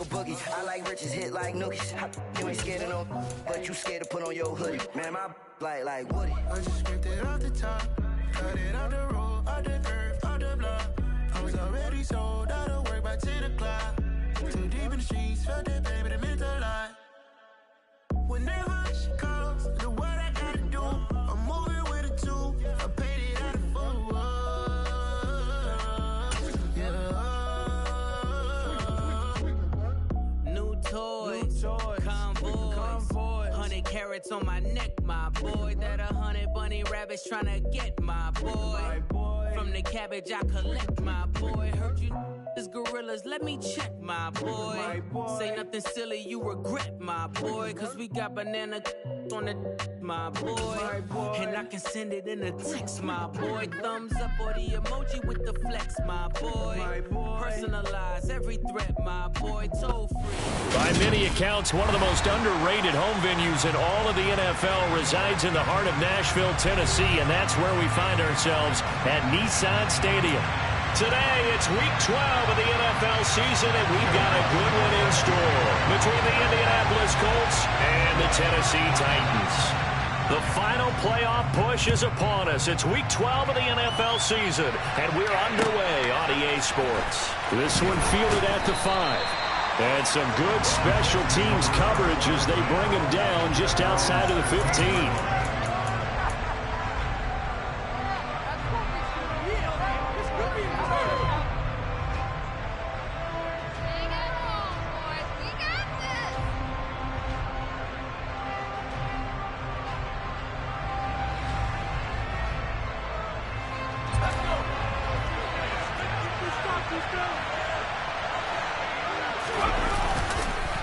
a boogie. I like riches, hit like nookies. You ain't scared of no, but you scared to put on your hoodie. Man, my like Woody. I just scraped it off the top, cut it off the road, off the curve, off the block. I was already sold out of work by 10 o'clock. Too deep in the streets, felt that baby, that meant a lot. Whenever she calls, the what I gotta do, I'm moving with a two. I paid it out of full. Yeah. New toys, convoys, 100 carats on my neck, my boy. That 100 bunny rabbits tryna get my boy. From the cabbage I collect, my boy. Heard you is gorillas, let me check, my boy. Say nothing silly, you regret, my boy. Cause we got banana on the my boy. And I can send it in a text, my boy. Thumbs up or the emoji with the flex, my boy. Personalize every threat, my boy. Toll free. By many accounts, one of the most underrated home venues in all of the NFL resides in the heart of Nashville, Tennessee, and that's where we find ourselves at Nissan Stadium. Today, it's Week 12 of the NFL season, and we've got a good one in store between the Indianapolis Colts and the Tennessee Titans. The final playoff push is upon us. It's Week 12 of the NFL season, and we're underway on EA Sports. This one fielded at the 5. And some good special teams coverage as they bring him down just outside of the 15.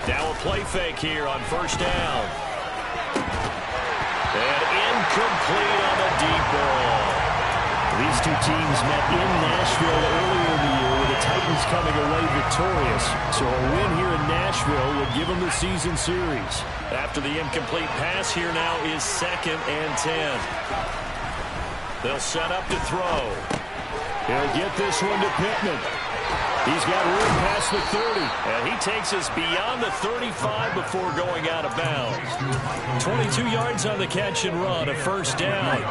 Now a play fake here on first down. And incomplete on the deep ball. These two teams met in Nashville earlier in the year with the Titans coming away victorious. So a win here in Nashville would give them the season series. After the incomplete pass, here now is 2nd and 10. They'll set up to throw. He'll get this one to Pittman. He's got room past the 30, and he takes us beyond the 35 before going out of bounds. 22 yards on the catch and run, a first down.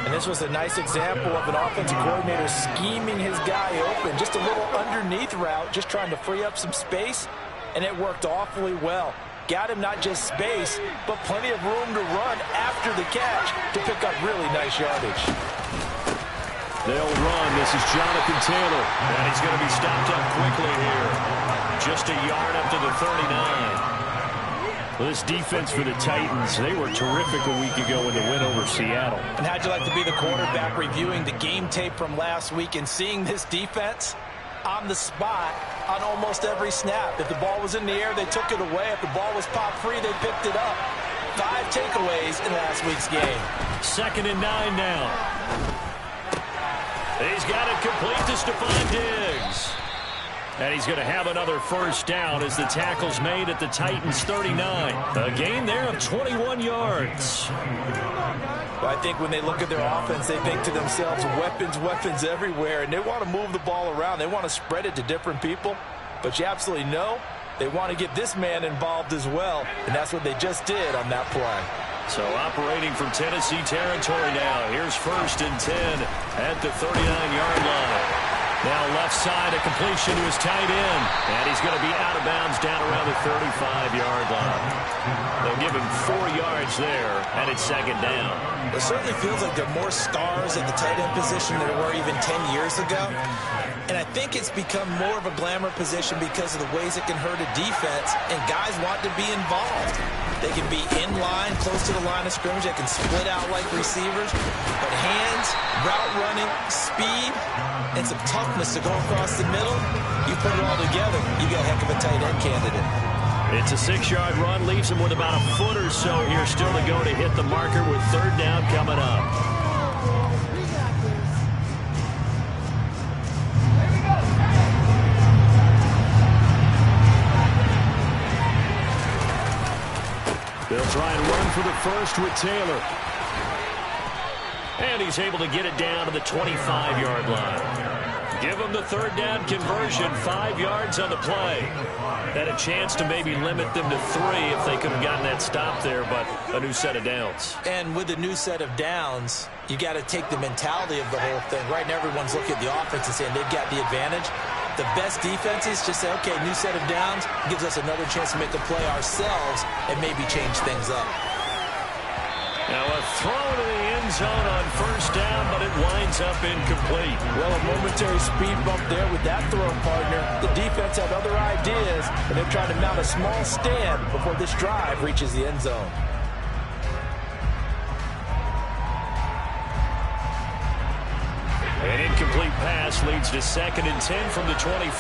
And this was a nice example of an offensive coordinator scheming his guy open. Just a little underneath route, just trying to free up some space, and it worked awfully well. Got him not just space, but plenty of room to run after the catch to pick up really nice yardage. They'll run. This is Jonathan Taylor. And he's going to be stopped up quickly here. Just a yard up to the 39. Well, this defense for the Titans, they were terrific a week ago in the win over Seattle. And how'd you like to be the quarterback reviewing the game tape from last week and seeing this defense on the spot on almost every snap? If the ball was in the air, they took it away. If the ball was popped free, they picked it up. 5 takeaways in last week's game. 2nd and 9 now. He's got it complete to Stephon Diggs. And he's going to have another first down as the tackle's made at the Titans' 39. A gain there of 21 yards. Well, I think when they look at their offense, they think to themselves, weapons, weapons everywhere, and they want to move the ball around. They want to spread it to different people. But you absolutely know they want to get this man involved as well, and that's what they just did on that play. So operating from Tennessee territory now. Here's 1st and 10 at the 39-yard line. Now left side, a completion to his tight end. And he's going to be out of bounds down around the 35-yard line. They'll give him 4 yards there, and it's 2nd down. It certainly feels like there are more stars at the tight end position than there were even 10 years ago. And I think it's become more of a glamour position because of the ways it can hurt a defense, and guys want to be involved. They can be in line, close to the line of scrimmage. They can split out like receivers. But hands, route running, speed, and some toughness to go across the middle, you put it all together, you got a heck of a tight end candidate. It's a 6-yard run, leaves him with about a foot or so here still to go to hit the marker with 3rd down coming up. They'll try and run for the first with Taylor. And he's able to get it down to the 25-yard line. Give them the third down conversion, 5 yards on the play. Had a chance to maybe limit them to 3 if they could have gotten that stop there, but a new set of downs. And with a new set of downs, you got to take the mentality of the whole thing. Right now, everyone's looking at the offense and saying they've got the advantage. The best defenses just say, okay, new set of downs gives us another chance to make a play ourselves and maybe change things up. Now a throw to the end zone on first down, but it winds up incomplete. Well, a momentary speed bump there with that throw, partner. The defense had other ideas, and they're trying to mount a small stand before this drive reaches the end zone. An incomplete pass leads to 2nd and 10 from the 25.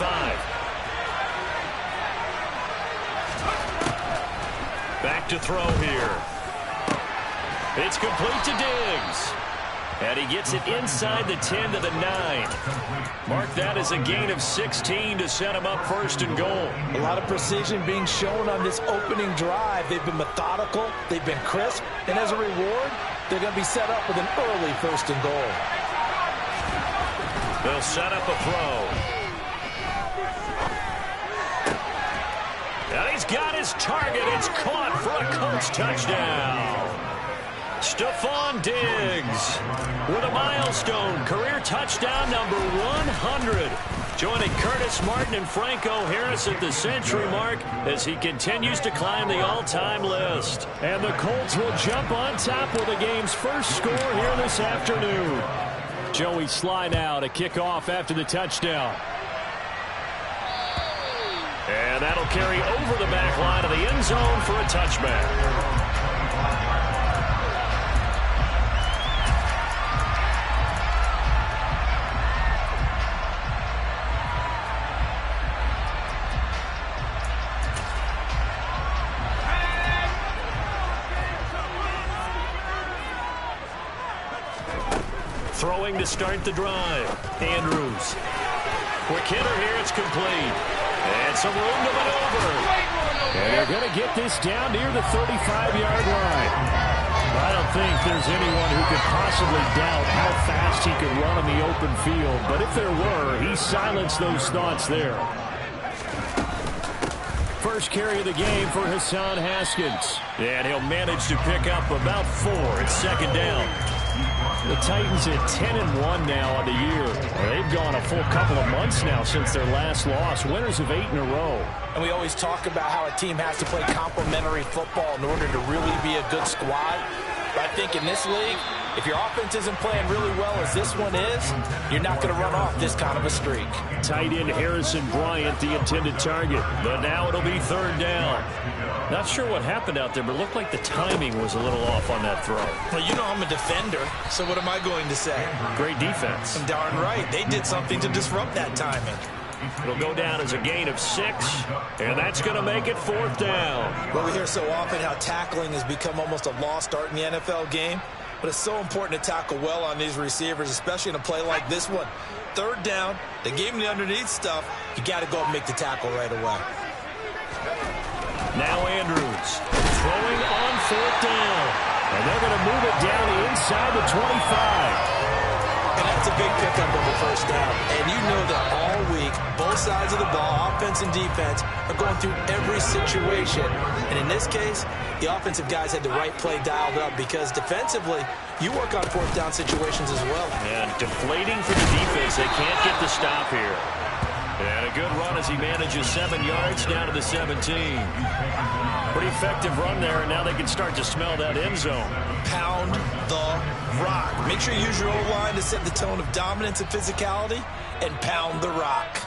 Back to throw here. It's complete to Diggs. And he gets it inside the 10 to the 9. Mark that as a gain of 16 to set him up 1st and goal. A lot of precision being shown on this opening drive. They've been methodical. They've been crisp. And as a reward, they're going to be set up with an early 1st and goal. They'll set up a throw. And he's got his target. It's caught for a Colts touchdown. Stephon Diggs with a milestone career touchdown number 100. Joining Curtis Martin and Franco Harris at the century mark as he continues to climb the all-time list. And the Colts will jump on top with the game's first score here this afternoon. Joey Sly now to kick off after the touchdown. And that'll carry over the back line of the end zone for a touchback. Throwing to start the drive. Andrews. Quick hitter here. It's complete. And some room to maneuver. And they're going to get this down near the 35-yard line. I don't think there's anyone who could possibly doubt how fast he could run on the open field. But if there were, he silenced those thoughts there. First carry of the game for Hassan Haskins. And he'll manage to pick up about 4. It's 2nd down. The Titans at 10-1 now on the year. They've gone a full couple of months now since their last loss. Winners of 8 in a row. And we always talk about how a team has to play complementary football in order to really be a good squad. But I think in this league, if your offense isn't playing really well as this one is, you're not going to run off this kind of a streak. Tight end Harrison Bryant, the intended target. But now it'll be 3rd down. Not sure what happened out there, but it looked like the timing was a little off on that throw. Well, you know I'm a defender, so what am I going to say? Great defense. I'm darn right. They did something to disrupt that timing. It'll go down as a gain of 6, and that's going to make it 4th down. Well, we hear so often how tackling has become almost a lost art in the NFL game, but it's so important to tackle well on these receivers, especially in a play like this one. 3rd down, they gave him the underneath stuff. You got to go and make the tackle right away. Now Andrews throwing on 4th down, and they're going to move it down inside the 25. And that's a big pickup of a 1st down. And you know that all week, both sides of the ball, offense and defense, are going through every situation. And in this case, the offensive guys had the right play dialed up because defensively, you work on 4th down situations as well. And deflating for the defense. They can't get the stop here. And a good run as he manages 7 yards down to the 17. Pretty effective run there, and now they can start to smell that end zone. Pound the rock. Make sure you use your O-line to set the tone of dominance and physicality, and pound the rock.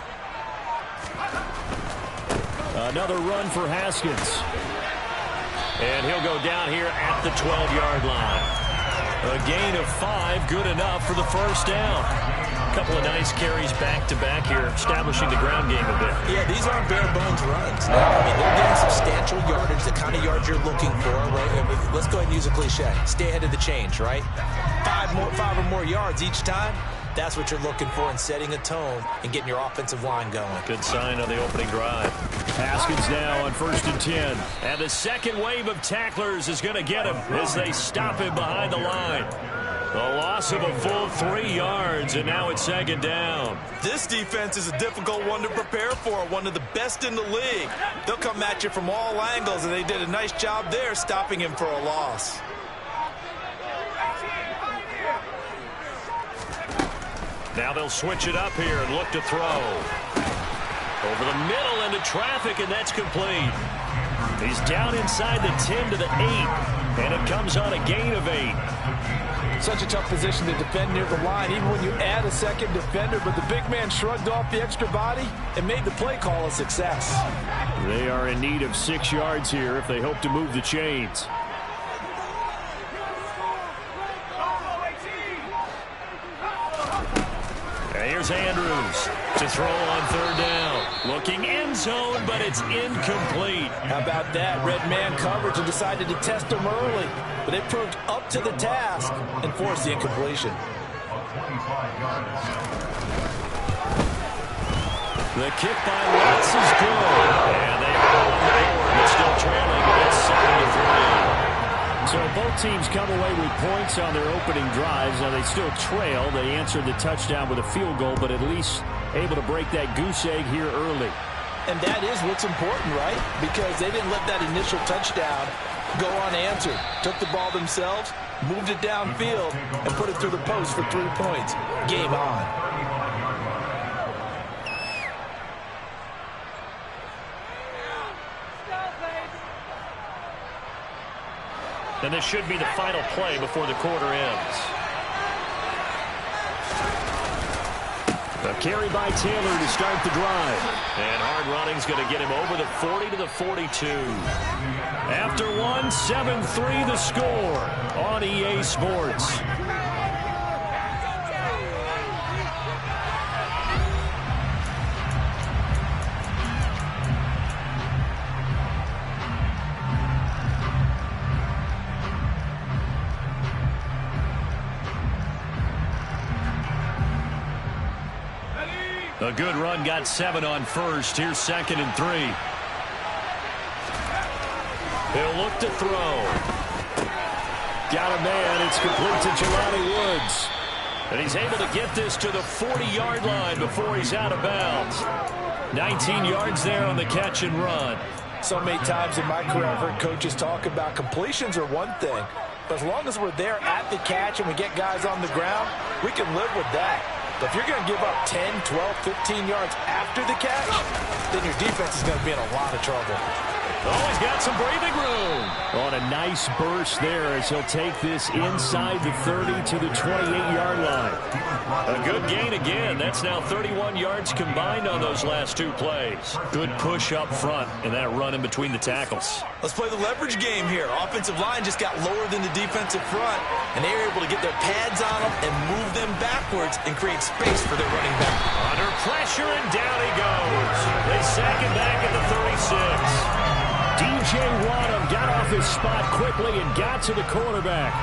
Another run for Haskins. And he'll go down here at the 12-yard line. A gain of 5, good enough for the 1st down. A couple of nice carries back-to-back here, establishing the ground game a bit. Yeah, these aren't bare-bones runs. No, I mean, they're getting substantial yardage, the kind of yards you're looking for, right? Let's go ahead and use a cliche. Stay ahead of the change, right? 5 or more yards each time. That's what you're looking for in setting a tone and getting your offensive line going. Good sign on the opening drive. Haskins now on 1st and 10. And the second wave of tacklers is going to get him as they stop him behind the line. A loss of a full 3 yards, and now it's second down. This defense is a difficult one to prepare for, one of the best in the league. They'll come at you from all angles, and they did a nice job there stopping him for a loss. Now they'll switch it up here and look to throw. Over the middle into traffic, and that's complete. He's down inside the 10 to the 8, and it comes on a gain of 8. Such a tough position to defend near the line, even when you add a second defender, but the big man shrugged off the extra body and made the play call a success. They are in need of 6 yards here if they hope to move the chains. And here's Andrews to throw on third down. Looking end zone, but it's incomplete. How about that? Red man coverage and decided to test him early. But they proved up to the task and forced the incompletion. The kick by Watts is good. And they are on the board, but still trailing. It's 7-3. So both teams come away with points on their opening drives. Now they still trail. They answered the touchdown with a field goal, but at least able to break that goose egg here early. And that is what's important, right? Because they didn't let that initial touchdown go unanswered. Took the ball themselves, moved it downfield, and put it through the post for 3 points. Game on. And this should be the final play before the quarter ends. A carry by Taylor to start the drive. And hard running's going to get him over the 40 to the 42. After one, 7-3 the score on EA Sports. A good run, got 7 on first. Here's 2nd and 3. He'll look to throw. Got a man. It's complete to Jelani Woods. And he's able to get this to the 40-yard line before he's out of bounds. 19 yards there on the catch and run. So many times in my career I've heard coaches talk about completions are one thing. But as long as we're there at the catch and we get guys on the ground, we can live with that. But if you're going to give up 10, 12, 15 yards after the catch, then your defense is going to be in a lot of trouble. Oh, he's got some breathing room. On a nice burst there as he'll take this inside the 30 to the 28-yard line. A good gain again. That's now 31 yards combined on those last 2 plays. Good push up front and that run in between the tackles. Let's play the leverage game here. Offensive line just got lower than the defensive front, and they were able to get their pads on them and move them backwards and create space for their running back. Under pressure, and down he goes. They sack him back at the 36. DJ Wadham got off his spot quickly and got to the quarterback.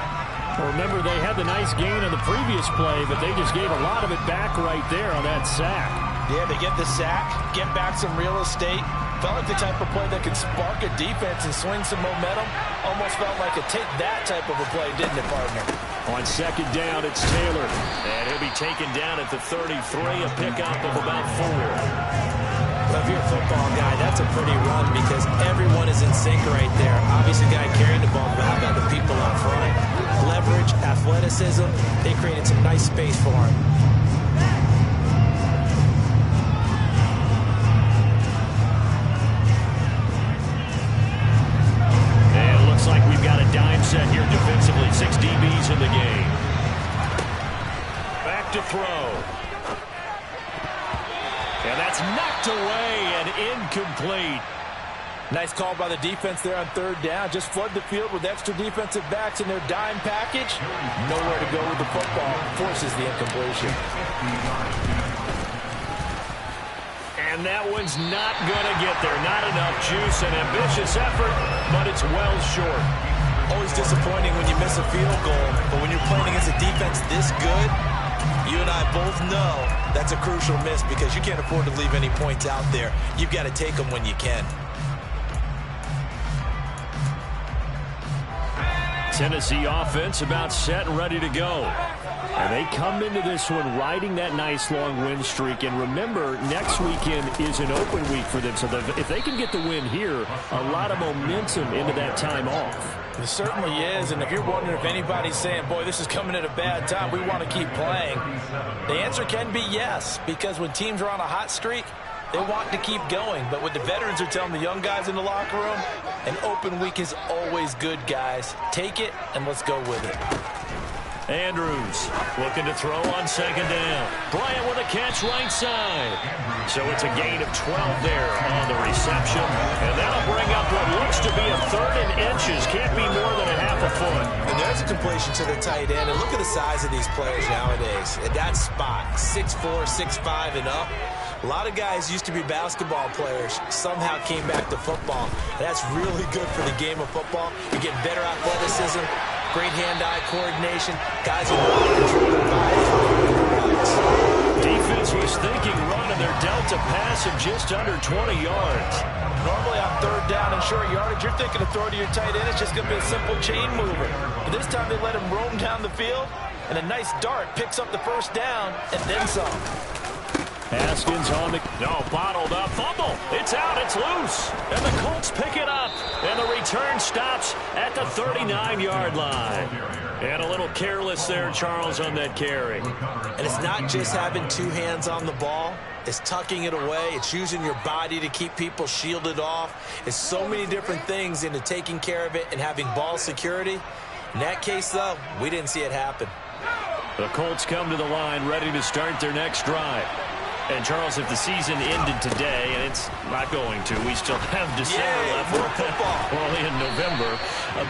Remember, they had the nice gain on the previous play, but they just gave a lot of it back right there on that sack. Yeah, they get the sack, get back some real estate. Felt like the type of play that could spark a defense and swing some momentum. Almost felt like a take that type of a play, didn't it, partner? On 2nd down, it's Taylor. And he'll be taken down at the 33, a pickup of about 4. Well, if you're a football guy, that's a pretty run because everyone is in sync right there. Obviously, the guy carrying the ball, but how about the people up front? Leverage, athleticism, they created some nice space for him. And it looks like we've got a dime set here defensively. 6 DBs in the game. Back to throw. And that's knocked away and incomplete. Nice call by the defense there on 3rd down. Just flood the field with extra defensive backs in their dime package. Nowhere to go with the football. Forces the incompletion. And that one's not going to get there. Not enough juice. An ambitious effort, but it's well short. Always disappointing when you miss a field goal, but when you're playing against a defense this good, you and I both know that's a crucial miss because you can't afford to leave any points out there. You've got to take them when you can. Tennessee offense about set and ready to go. And they come into this one riding that nice long win streak. And remember, next weekend is an open week for them. So if they can get the win here, a lot of momentum into that time off. It certainly is, and if you're wondering if anybody's saying, boy, this is coming at a bad time, we want to keep playing, the answer can be yes, because when teams are on a hot streak, they want to keep going. But what the veterans are telling the young guys in the locker room, an open week is always good, guys. Take it, and let's go with it. Andrews looking to throw on second down. Bryant with a catch right side. So it's a gain of 12 there on the reception. And that'll bring up what looks to be a 3rd and inches. Can't be more than a half a foot. And there's a completion to the tight end. And look at the size of these players nowadays. At that spot, 6'4", 6'5", and up. A lot of guys used to be basketball players, somehow came back to football. And that's really good for the game of football. You get better athleticism, great hand-eye coordination. Guys who want to control their bodies. Defense was thinking run, and they're dealt a pass of just under 20 yards. Normally on 3rd down and short yardage, you're thinking of throwing to your tight end. It's just going to be a simple chain mover. But this time they let him roam down the field, and a nice dart picks up the 1st down and then some. Haskins on the... No, bottled up. Fumble. It's out. It's loose. And the Colts pick it up. And the return stops at the 39-yard line. And a little careless there, Charles, on that carry. And it's not just having 2 hands on the ball. It's tucking it away. It's using your body to keep people shielded off. It's so many different things into taking care of it and having ball security. In that case, though, we didn't see it happen. The Colts come to the line ready to start their next drive. And, Charles, if the season ended today, and it's not going to, we still have December left. More football. We're only in November.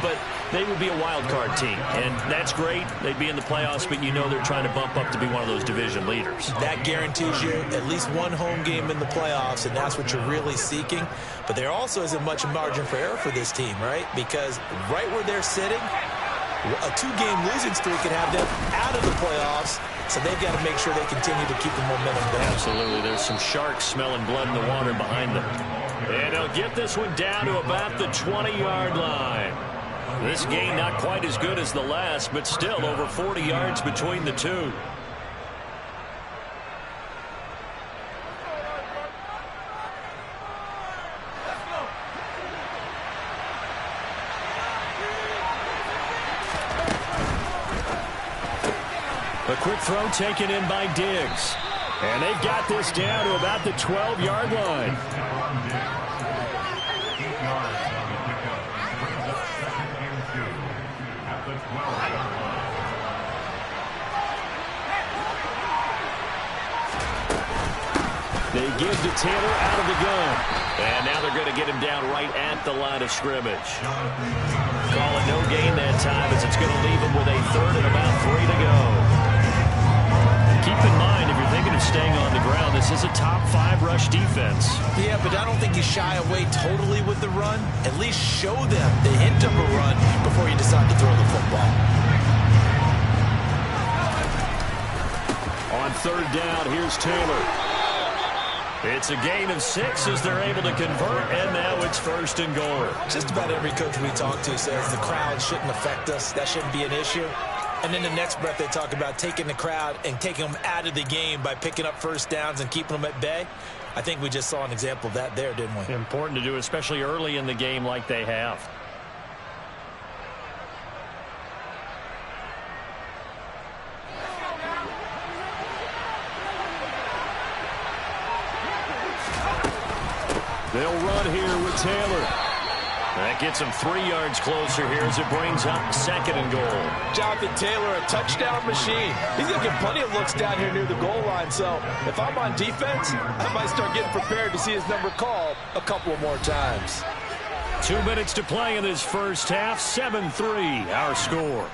But they would be a wild card team. And that's great. They'd be in the playoffs, but you know they're trying to bump up to be one of those division leaders. That guarantees you at least one home game in the playoffs, and that's what you're really seeking. But there also isn't much margin for error for this team, right? Because right where they're sitting, a 2-game losing streak could have them out of the playoffs. So they've got to make sure they continue to keep the momentum going. Absolutely. There's some sharks smelling blood in the water behind them. And they'll get this one down to about the 20-yard line. This game not quite as good as the last, but still over 40 yards between the two. A quick throw taken in by Diggs. And they've got this down to about the 12-yard line. They give to Taylor out of the gun. And now they're going to get him down right at the line of scrimmage. Call it no gain that time as it's going to leave him with a 3rd and about 3 to go. Keep in mind, if you're thinking of staying on the ground, this is a top 5 rush defense. Yeah, but I don't think you shy away totally with the run. At least show them the hint of a run before you decide to throw the football. On 3rd down, here's Taylor. It's a gain of 6 as they're able to convert, and now it's 1st and goal. Just about every coach we talk to says the crowd shouldn't affect us. That shouldn't be an issue. And in the next breath, they talk about taking the crowd and taking them out of the game by picking up 1st downs and keeping them at bay. I think we just saw an example of that there, didn't we? Important to do, especially early in the game like they have. They'll run here with Taylor. That gets him 3 yards closer here as it brings up 2nd and goal. Jonathan Taylor, a touchdown machine. He's going to get plenty of looks down here near the goal line. So if I'm on defense, I might start getting prepared to see his number called a couple of more times. 2 minutes to play in this first half. 7-3 our score.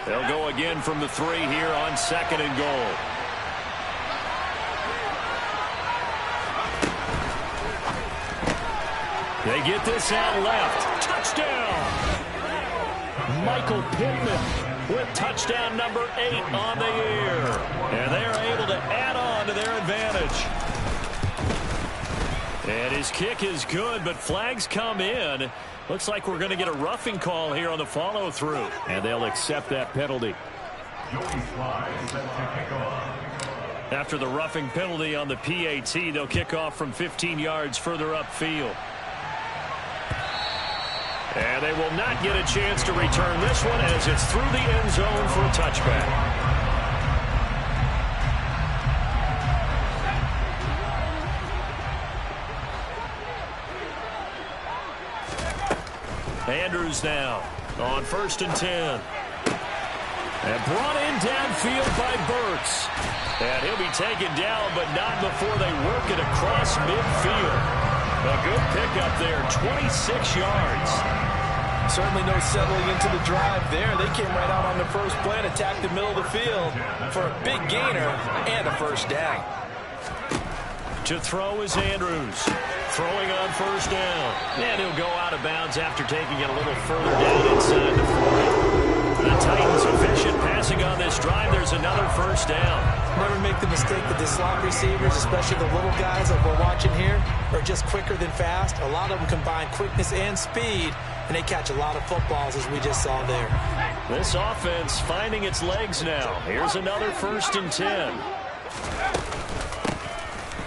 They'll go again from the 3 here on 2nd and goal. They get this out left. Touchdown! Michael Pittman with touchdown number 8 on the year. And they're able to add on to their advantage. And his kick is good, but flags come in. Looks like we're going to get a roughing call here on the follow-through. And they'll accept that penalty. After the roughing penalty on the PAT, they'll kick off from 15 yards further upfield. And they will not get a chance to return this one as it's through the end zone for a touchback. Andrews now on 1st and 10. And brought in downfield by Burks. And he'll be taken down, but not before they work it across midfield. A good pickup there, 26 yards. Certainly no settling into the drive there. They came right out on the first play and attacked the middle of the field for a big gainer and a first down. To throw is Andrews. Throwing on 1st down. And he'll go out of bounds after taking it a little further down inside the 40. The Titans efficient passing on this drive. There's another 1st down. Never make the mistake that the slot receivers, especially the little guys that we're watching here, are just quicker than fast. A lot of them combine quickness and speed, and they catch a lot of footballs, as we just saw there. This offense finding its legs now. Here's another 1st and 10.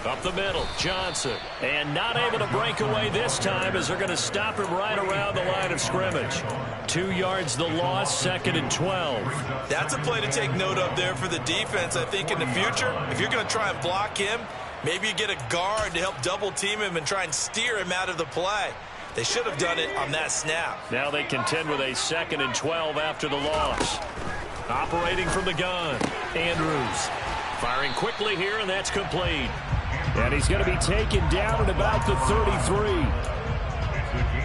Up the middle, Johnson. And not able to break away this time as they're going to stop him right around the line of scrimmage. 2 yards the loss, 2nd and 12. That's a play to take note of there for the defense. I think in the future, if you're going to try and block him, maybe you get a guard to help double team him and try and steer him out of the play. They should have done it on that snap. Now they contend with a 2nd and 12 after the loss. Operating from the gun, Andrews. Firing quickly here, and that's complete. And he's going to be taken down at about the 33.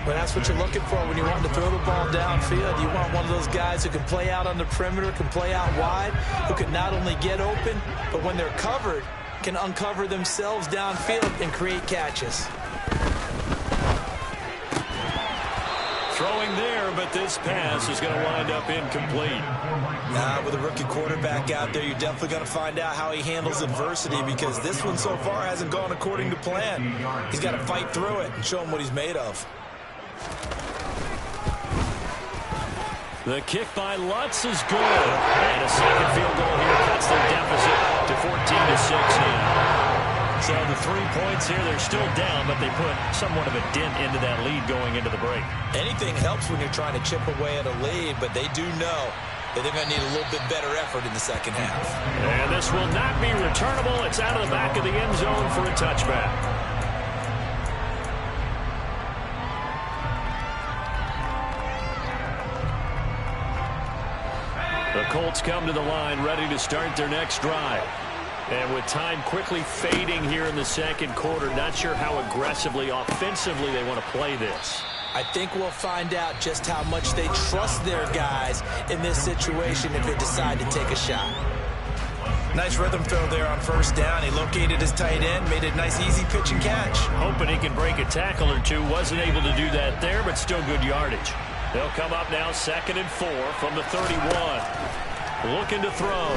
Well, that's what you're looking for when you want to throw the ball downfield. You want one of those guys who can play out on the perimeter, can play out wide, who can not only get open, but when they're covered, can uncover themselves downfield and create catches. Throwing there, but this pass is going to wind up incomplete. With a rookie quarterback out there, you're definitely going to find out how he handles adversity, because this one so far hasn't gone according to plan. He's got to fight through it and show him what he's made of. The kick by Lutz is good. And a second field goal here cuts their deficit to 14-6 now. So the 3 points here, they're still down, but they put somewhat of a dent into that lead going into the break. Anything helps when you're trying to chip away at a lead, but they do know that they're going to need a little bit better effort in the second half. And this will not be returnable. It's out of the back of the end zone for a touchback. The Colts come to the line ready to start their next drive. And with time quickly fading here in the second quarter, not sure how aggressively, offensively they want to play this. I think we'll find out just how much they trust their guys in this situation if they decide to take a shot. Nice rhythm throw there on 1st down. He located his tight end, made a nice easy pitch and catch. Hoping he can break a tackle or two. Wasn't able to do that there, but still good yardage. They'll come up now 2nd and 4 from the 31. Looking to throw.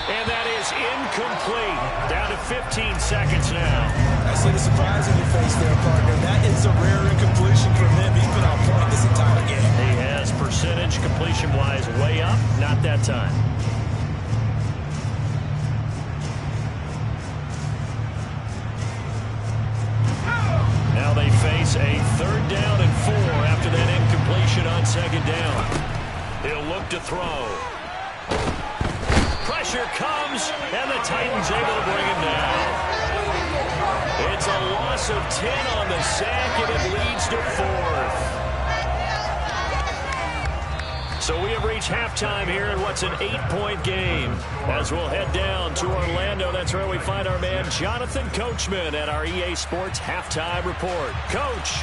And that is incomplete. Down to 15 seconds now. I see the surprise in your face there, partner. That is a rare incompletion from him. He's been on point this entire game. He has percentage completion-wise way up. Not that time. Now they face a 3rd down and 4 after that incompletion on 2nd down. He'll look to throw. Pressure comes, and the Titans able to bring him down. It's a loss of 10 on the sack, and it leads to 4th. So we have reached halftime here in what's an 8-point game. As we'll head down to Orlando, that's where we find our man Jonathan Coachman at our EA Sports Halftime Report. Coach.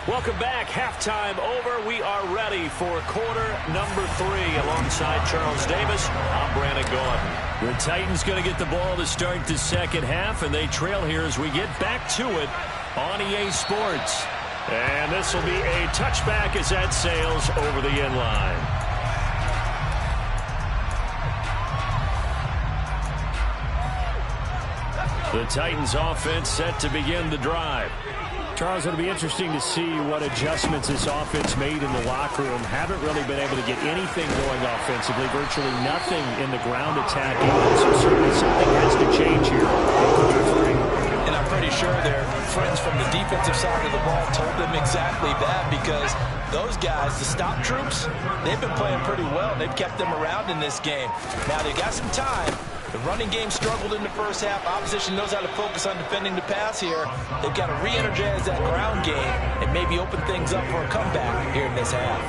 Welcome back. Halftime over. We are ready for quarter number 3. Alongside Charles Davis, I'm Brandon Gaudin. The Titans going to get the ball to start the second half, and they trail here as we get back to it on EA Sports. And this will be a touchback as that sails over the end line. The Titans offense set to begin the drive. Charles, it'll be interesting to see what adjustments this offense made in the locker room. Haven't really been able to get anything going offensively, virtually nothing in the ground attack either. So certainly something has to change here. And I'm pretty sure their friends from the defensive side of the ball told them exactly that, because those guys, the stop troops, they've been playing pretty well. They've kept them around in this game. Now they got some time. The running game struggled in the first half. Opposition knows how to focus on defending the pass here. They've got to re-energize that ground game and maybe open things up for a comeback here in this half.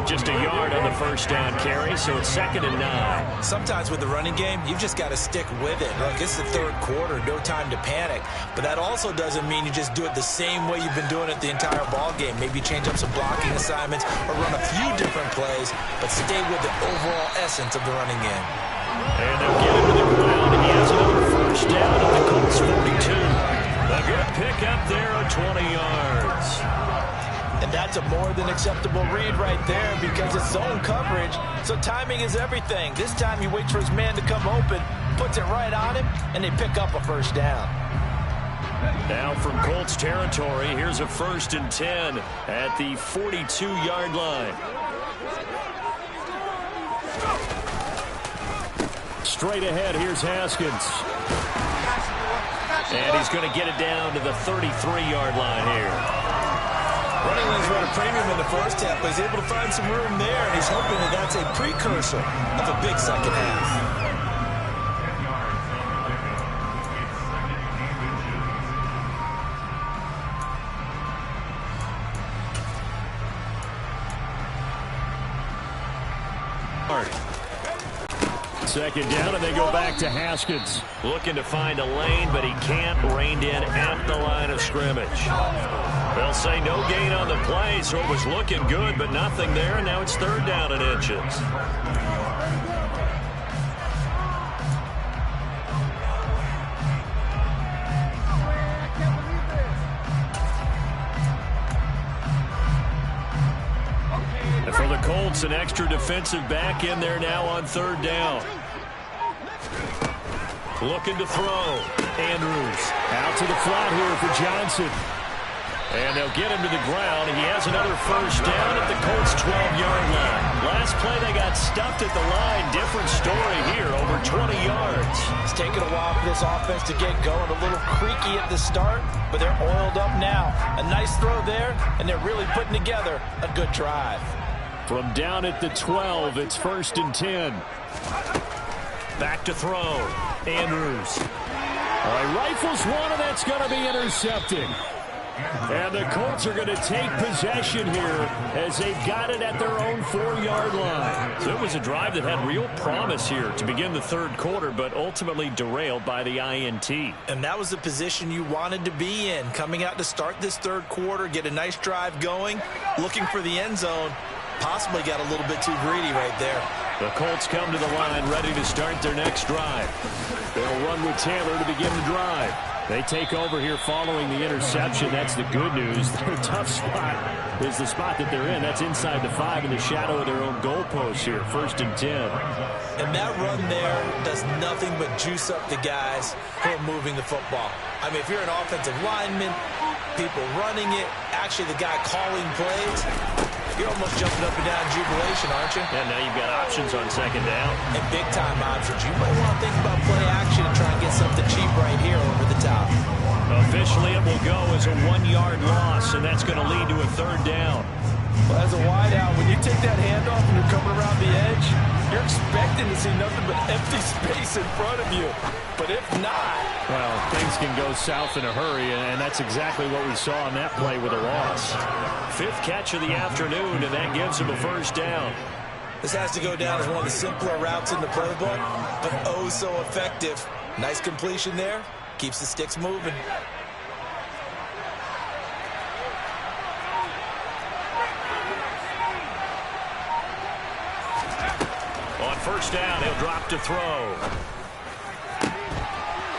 Just a yard on the first down carry, so it's 2nd and 9. Sometimes with the running game, you've just got to stick with it. Look, it's the third quarter, no time to panic. But that also doesn't mean you just do it the same way you've been doing it the entire ball game. Maybe change up some blocking assignments or run a few different plays, but stay with the overall essence of the running game. And they'll get him to the ground, and he has another first down at the Colts 42. A good pickup there on 20 yards. And that's a more than acceptable read right there, because it's zone coverage, so timing is everything. This time he waits for his man to come open, puts it right on him, and they pick up a first down. Now from Colts territory, here's a 1st and 10 at the 42-yard line. Straight ahead, here's Haskins. And he's going to get it down to the 33-yard line here. Running lanes were at a premium in the first half, but he's able to find some room there, and he's hoping that that's a precursor of a big second half. Second down, and they go back to Haskins. Looking to find a lane, but he can't. Reined in at the line of scrimmage. They'll say no gain on the play, so it was looking good, but nothing there, and now it's 3rd down and inches. And for the Colts, an extra defensive back in there now on 3rd down. Looking to throw. Andrews out to the flat here for Johnson. And they'll get him to the ground. He has another first down at the Colts 12-yard line. Last play they got stuffed at the line. Different story here, over 20 yards. It's taken a while for this offense to get going. A little creaky at the start, but they're oiled up now. A nice throw there, and they're really putting together a good drive. From down at the 12, it's 1st and 10. Back to throw. Andrews. All right, rifles one, and that's going to be intercepted. And the Colts are going to take possession here as they've got it at their own 4-yard line. So it was a drive that had real promise here to begin the 3rd quarter, but ultimately derailed by the INT. And that was the position you wanted to be in. Coming out to start this 3rd quarter, get a nice drive going, looking for the end zone. Possibly got a little bit too greedy right there. The Colts come to the line ready to start their next drive. They'll run with Taylor to begin the drive. They take over here following the interception. That's the good news. Their tough spot is the spot that they're in. That's inside the 5 in the shadow of their own goalpost here. 1st and 10. And that run there does nothing but juice up the guys who are moving the football. I mean, if you're an offensive lineman, people running it, actually the guy calling plays, you're almost jumping up and down in jubilation, aren't you? Yeah, now you've got options on 2nd down. And big-time options. You might want to think about play action and try and get something cheap right here over the top. Officially, it will go as a 1-yard loss, and that's going to lead to a 3rd down. Well, as a wideout, when you take that handoff and you're coming around the edge, you're expecting to see nothing but empty space in front of you. But if not... Well, things can go south in a hurry, and that's exactly what we saw on that play with a loss. 5th catch of the afternoon, and that gives him a 1st down. This has to go down as one of the simpler routes in the playbook, but oh so effective. Nice completion there. Keeps the sticks moving. On 1st down. He'll drop to throw.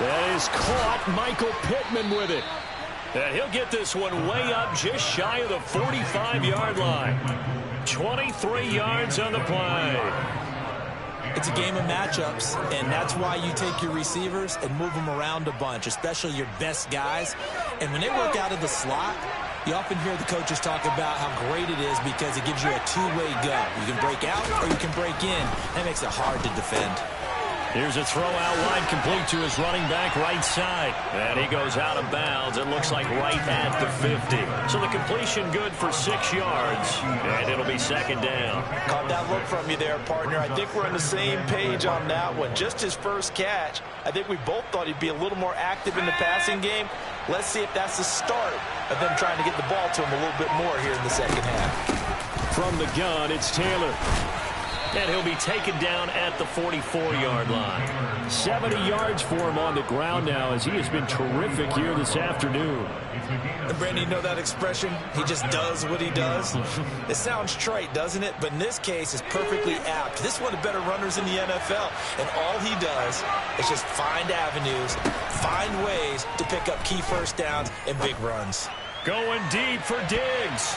That is caught. Michael Pittman with it. And he'll get this one way up just shy of the 45-yard line. 23 yards on the play. It's a game of matchups, and that's why you take your receivers and move them around a bunch, especially your best guys. And when they work out of the slot, you often hear the coaches talk about how great it is because it gives you a two-way go. You can break out or you can break in. That makes it hard to defend. Here's a throw out wide, complete to his running back right side. And he goes out of bounds. It looks like right at the 50. So the completion good for 6 yards. And it'll be second down. Caught that look from you there, partner. I think we're on the same page on that one. Just his first catch. I think we both thought he'd be a little more active in the passing game. Let's see if that's the start of them trying to get the ball to him a little bit more here in the second half. From the gun, it's Taylor. And he'll be taken down at the 44-yard line. 70 yards for him on the ground now as he has been terrific here this afternoon. And Brandon, you know that expression? He just does what he does? It sounds trite, doesn't it? But in this case, it's perfectly apt. This is one of the better runners in the NFL. And all he does is just find avenues, find ways to pick up key first downs and big runs. Going deep for Diggs.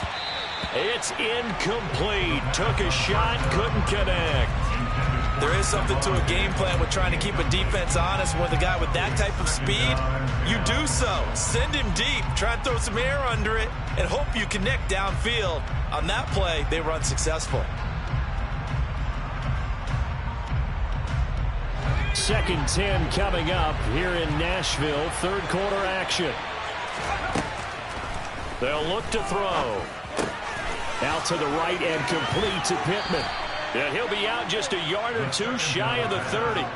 It's incomplete. Took a shot, couldn't connect. There is something to a game plan with trying to keep a defense honest. With a guy with that type of speed, you do so. Send him deep. Try and throw some air under it and hope you connect downfield. On that play, they were unsuccessful. Second 10 coming up here in Nashville. Third quarter action. They'll look to throw. Out to the right and complete to Pittman. And he'll be out just a yard or two shy of the 30.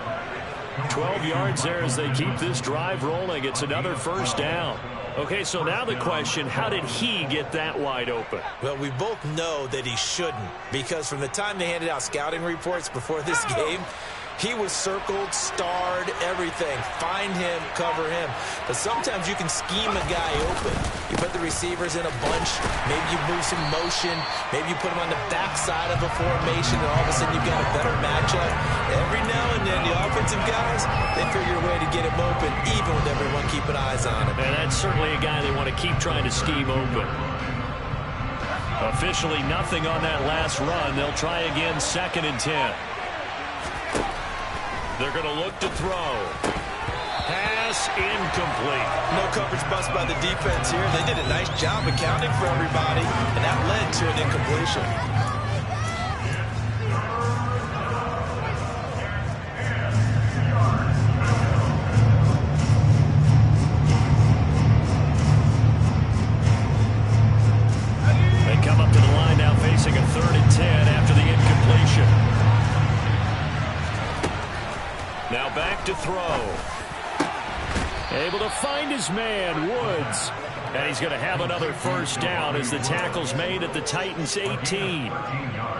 12 yards there as they keep this drive rolling. It's another first down. Okay, so now the question, how did he get that wide open? Well, we both know that he shouldn't, because from the time they handed out scouting reports before this game, he was circled, starred, everything. Find him, cover him. But sometimes you can scheme a guy open. You put the receivers in a bunch. Maybe you move some motion. Maybe you put them on the backside of a formation, and all of a sudden you've got a better matchup. Every now and then, the offensive guys, they figure a way to get him open, even with everyone keeping eyes on him. And that's certainly a guy they want to keep trying to scheme open. Officially nothing on that last run. They'll try again, 2nd and 10. They're going to look to throw. Pass incomplete. No coverage bust by the defense here. They did a nice job accounting for everybody, and that led to an incompletion. They come up to the line now facing a 3rd and 10 after the incompletion. Now back to throw. Able to find his man, Woods. And he's going to have another first down as the tackle's made at the Titans' 18.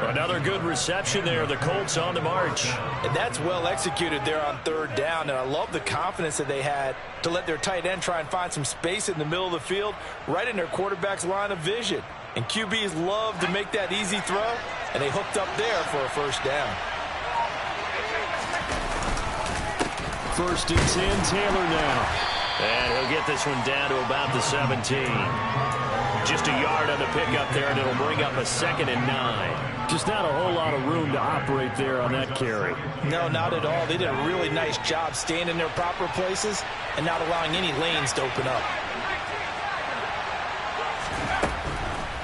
Another good reception there. The Colts on the march. And that's well executed there on 3rd down. And I love the confidence that they had to let their tight end try and find some space in the middle of the field, right in their quarterback's line of vision. And QBs love to make that easy throw, and they hooked up there for a first down. 1st and 10, Taylor now. And he'll get this one down to about the 17. Just a yard on the pickup there, and it'll bring up a 2nd and 9. Just not a whole lot of room to operate there on that carry. No, not at all. They did a really nice job staying in their proper places and not allowing any lanes to open up.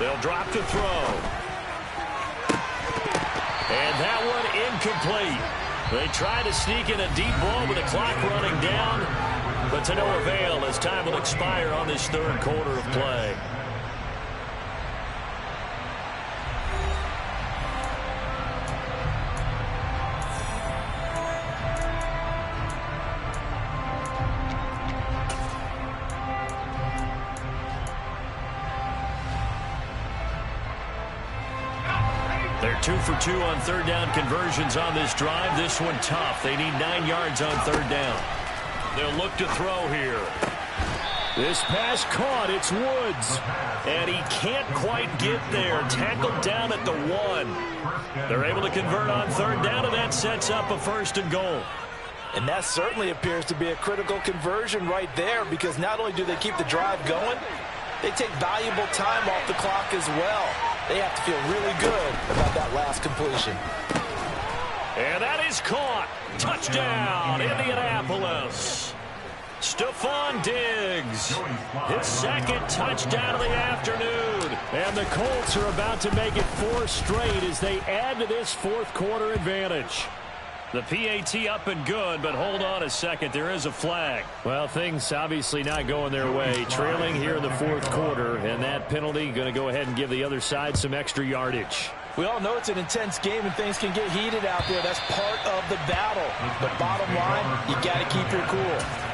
They'll drop to throw. And that one incomplete. They try to sneak in a deep ball with the clock running down, but to no avail as time will expire on this 3rd quarter of play. They're 2 for 2 on 3rd down conversions on this drive. This one tough. They need 9 yards on 3rd down. They'll look to throw here. This pass caught. It's Woods. And he can't quite get there. Tackled down at the 1. They're able to convert on third down, and that sets up a 1st and goal. And that certainly appears to be a critical conversion right there, because not only do they keep the drive going, they take valuable time off the clock as well. They have to feel really good about that last completion. And that is caught. Touchdown, Indianapolis. Stephon Diggs, his 2nd touchdown of the afternoon. And the Colts are about to make it 4 straight as they add to this 4th quarter advantage. The PAT up and good, but hold on a second. There is a flag. Well, things obviously not going their way. Trailing here in the 4th quarter, and that penalty going to go ahead and give the other side some extra yardage. We all know it's an intense game and things can get heated out there. That's part of the battle. But bottom line, you got to keep your cool.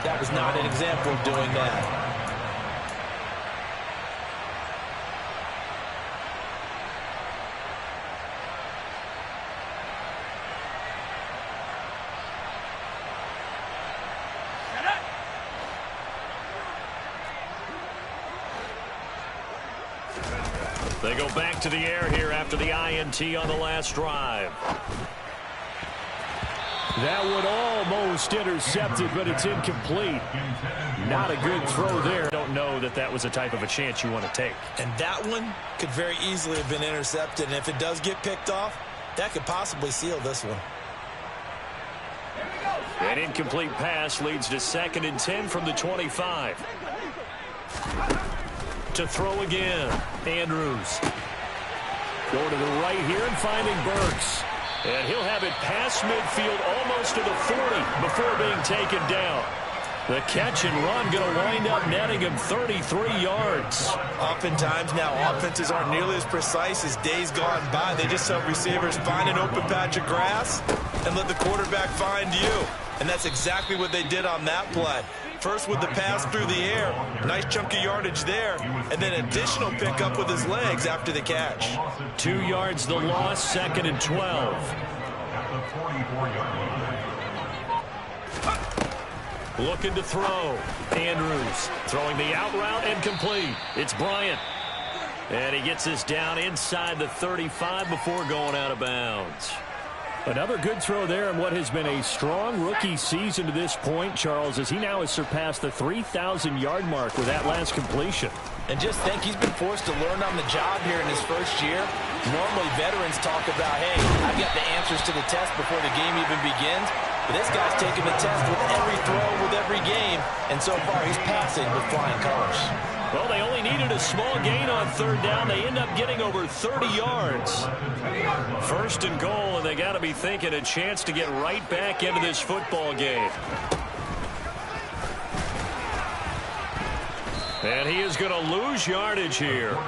That was not an example of doing that. They go back to the air here after the INT on the last drive. That one almost intercepted, but it's incomplete. Not a good throw there. Don't know that that was the type of a chance you want to take. And that one could very easily have been intercepted. And if it does get picked off, that could possibly seal this one. An incomplete pass leads to 2nd and 10 from the 25. To throw again, Andrews. Going to the right here and finding Burks. And he'll have it past midfield almost to the 40 before being taken down. The catch and run going to wind up netting him 33 yards. Oftentimes now offenses aren't nearly as precise as days gone by. They just help receivers find an open patch of grass and let the quarterback find you. And that's exactly what they did on that play. First with the pass through the air, nice chunk of yardage there, and then additional pickup with his legs after the catch. 2 yards the loss, 2nd and 12. Looking to throw. Andrews throwing the out route and complete. It's Bryant. And he gets this down inside the 35 before going out of bounds. Another good throw there in what has been a strong rookie season to this point, Charles, as he now has surpassed the 3,000-yard mark with that last completion. And just think, he's been forced to learn on the job here in his first year. Normally, veterans talk about, hey, I've got the answers to the test before the game even begins. But this guy's taking the test with every throw, with every game. And so far, he's passing with flying colors. Well, they only needed a small gain on third down. They end up getting over 30 yards. 1st and goal, and they got to be thinking a chance to get right back into this football game. And he is going to lose yardage here.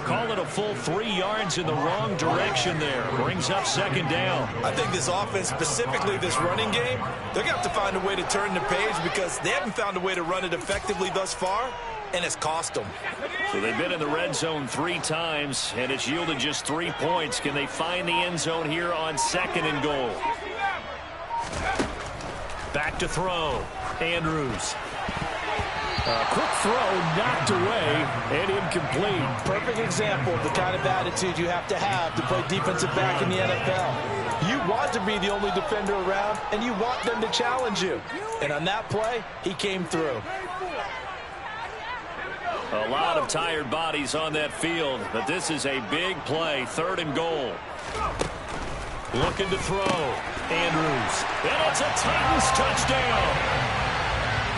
Call it a full 3 yards in the wrong direction there. Brings up 2nd down. I think this offense, specifically this running game, they're going to have to find a way to turn the page because they haven't found a way to run it effectively thus far. And it's cost them. So they've been in the red zone 3 times, and it's yielded just 3 points. Can they find the end zone here on 2nd and goal? Back to throw. Andrews. Quick throw, knocked away, and incomplete. Perfect example of the kind of attitude you have to play defensive back in the NFL. You want to be the only defender around, and you want them to challenge you. And on that play, he came through. A lot of tired bodies on that field, but this is a big play. 3rd and goal. Looking to throw. Andrews. And it's a Titans touchdown.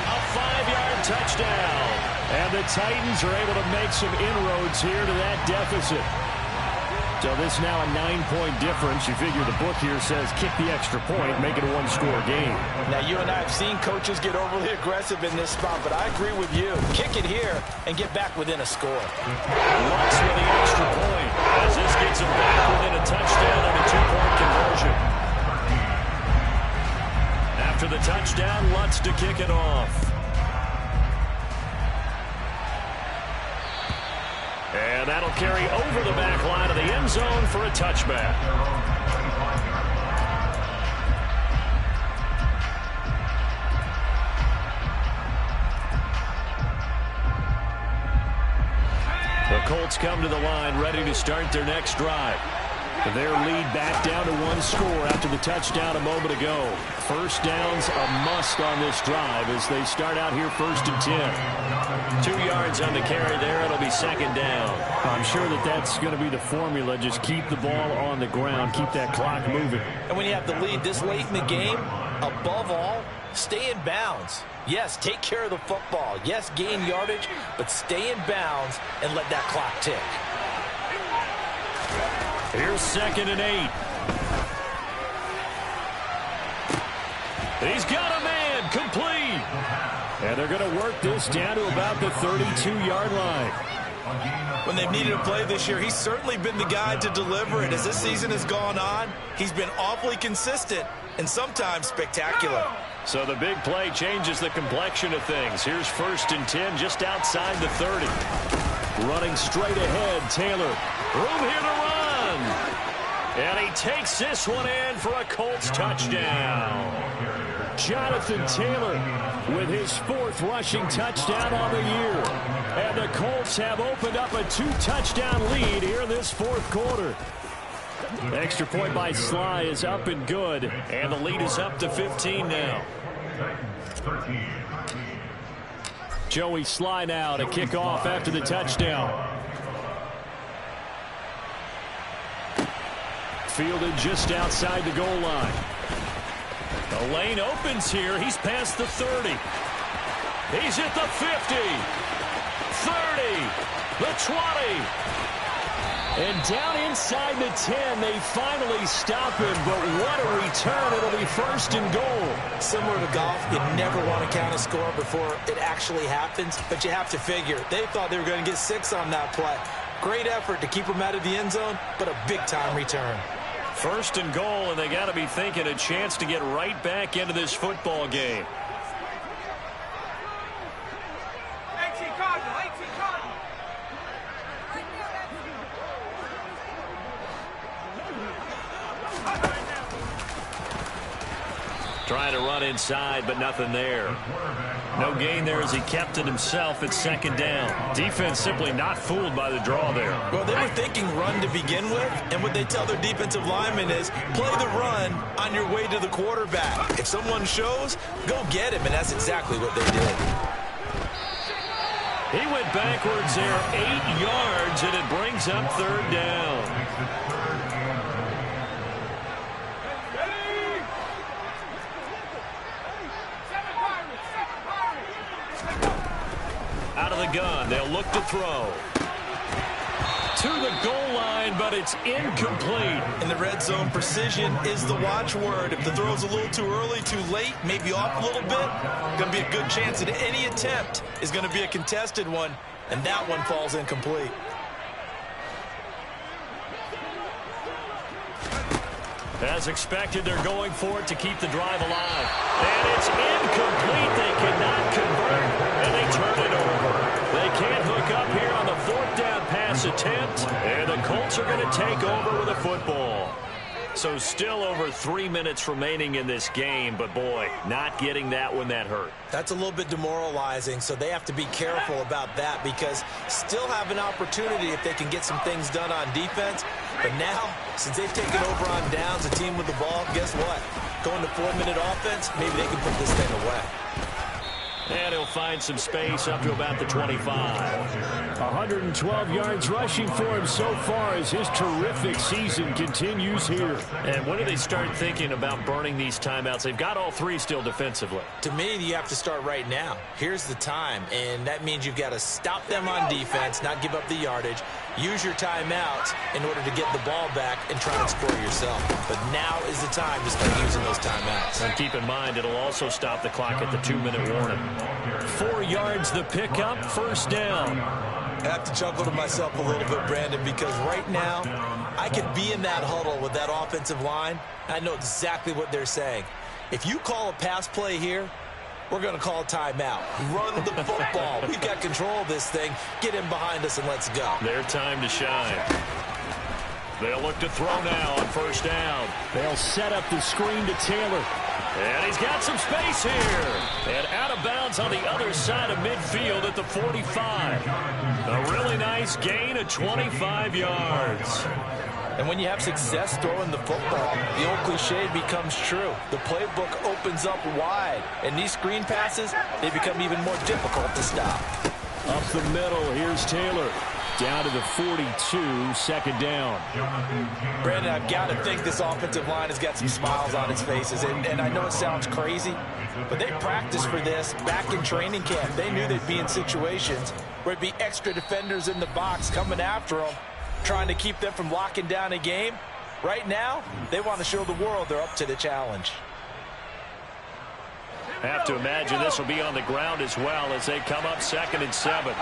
A 5-yard touchdown. And the Titans are able to make some inroads here to that deficit. So this now a 9-point difference. You figure the book here says kick the extra point, make it a 1-score game. Now, you and I have seen coaches get overly aggressive in this spot, but I agree with you. Kick it here and get back within a score. Lutz with the extra point as this gets him back within a touchdown and a 2-point conversion. After the touchdown, Lutz to kick it off. And that'll carry over the back line of the end zone for a touchback. Colts come to the line, ready to start their next drive. Their lead back down to 1 score after the touchdown a moment ago. First down's a must on this drive as they start out here 1st and 10. 2 yards on the carry there. It'll be 2nd down. I'm sure that's going to be the formula. Just keep the ball on the ground. Keep that clock moving. And when you have the lead this late in the game, above all, stay in bounds. Yes, take care of the football. Yes, gain yardage, but stay in bounds and let that clock tick. Here's 2nd and 8. He's got a man, complete. And they're going to work this down to about the 32-yard line. When they've needed a play this year, he's certainly been the guy to deliver it. As this season has gone on, he's been awfully consistent and sometimes spectacular. So the big play changes the complexion of things. Here's 1st and 10 just outside the 30. Running straight ahead, Taylor. Room here to run. And he takes this one in for a Colts touchdown. Jonathan Taylor with his 4th rushing touchdown on the year. And the Colts have opened up a 2-touchdown lead here in this 4th quarter. Extra point by Sly is up and good. And the lead is up to 15 now. Joey Sly now to kick off after the touchdown. Fielded just outside the goal line. The lane opens here. He's past the 30. He's at the 50. 30. The 20. And down inside the 10, they finally stop him. But what a return. It'll be 1st and goal. Similar to golf, you never want to count a score before it actually happens. But you have to figure, they thought they were going to get 6 on that play. Great effort to keep them out of the end zone, but a big-time return. 1st and goal, and they got to be thinking a chance to get right back into this football game. Trying to run inside, but nothing there. No gain there as he kept it himself at 2nd down. Defense simply not fooled by the draw there. Well, they were thinking run to begin with, and what they tell their defensive linemen is play the run on your way to the quarterback. If someone shows, go get him, and that's exactly what they did. He went backwards there 8 yards, and it brings up 3rd down. Out of the gun, they'll look to throw. To the goal line, but it's incomplete. In the red zone, precision is the watchword. If the throw's a little too early, too late, maybe off a little bit, going to be a good chance that any attempt is going to be a contested one, and that one falls incomplete. As expected, they're going for it to keep the drive alive. And it's incomplete. They cannot convert, and they turn it over. They can't hook up here on the 4th down pass attempt, and the Colts are going to take over with a football. So still over 3 minutes remaining in this game, but boy, not getting that one that hurt. That's a little bit demoralizing, so they have to be careful about that because still have an opportunity if they can get some things done on defense. But now, since they've taken over on downs, a team with the ball, guess what? Going to 4-minute offense, maybe they can put this thing away. And he'll find some space up to about the 25. 112 yards rushing for him so far as his terrific season continues here. And when do they start thinking about burning these timeouts? They've got all 3 still defensively. To me, you have to start right now. Here's the time, and that means you've got to stop them on defense, not give up the yardage, use your timeouts in order to get the ball back and try and score yourself. But now is the time to start using those timeouts. And keep in mind, it'll also stop the clock at the 2-minute warning. 4 yards the pickup, 1st down. I have to chuckle to myself a little bit, Brandon, because right now I could be in that huddle with that offensive line. I know exactly what they're saying. If you call a pass play here, we're going to call a timeout. Run the football. We've got control of this thing. Get in behind us and let's go. Their time to shine. They'll look to throw now on 1st down. They'll set up the screen to Taylor. And he's got some space here. And out of bounds on the other side of midfield at the 45. A really nice gain of 25 yards. And when you have success throwing the football, the old cliche becomes true. The playbook opens up wide. And these screen passes, they become even more difficult to stop. Up the middle, here's Taylor. Down to the 42, second down. Brandon, I've got to think this offensive line has got some smiles on its faces. And I know it sounds crazy, but they practiced for this back in training camp. They knew they'd be in situations where it'd be extra defenders in the box coming after them, trying to keep them from locking down a game. Right now, they want to show the world they're up to the challenge. Have to imagine this will be on the ground as well as they come up 2nd and 7.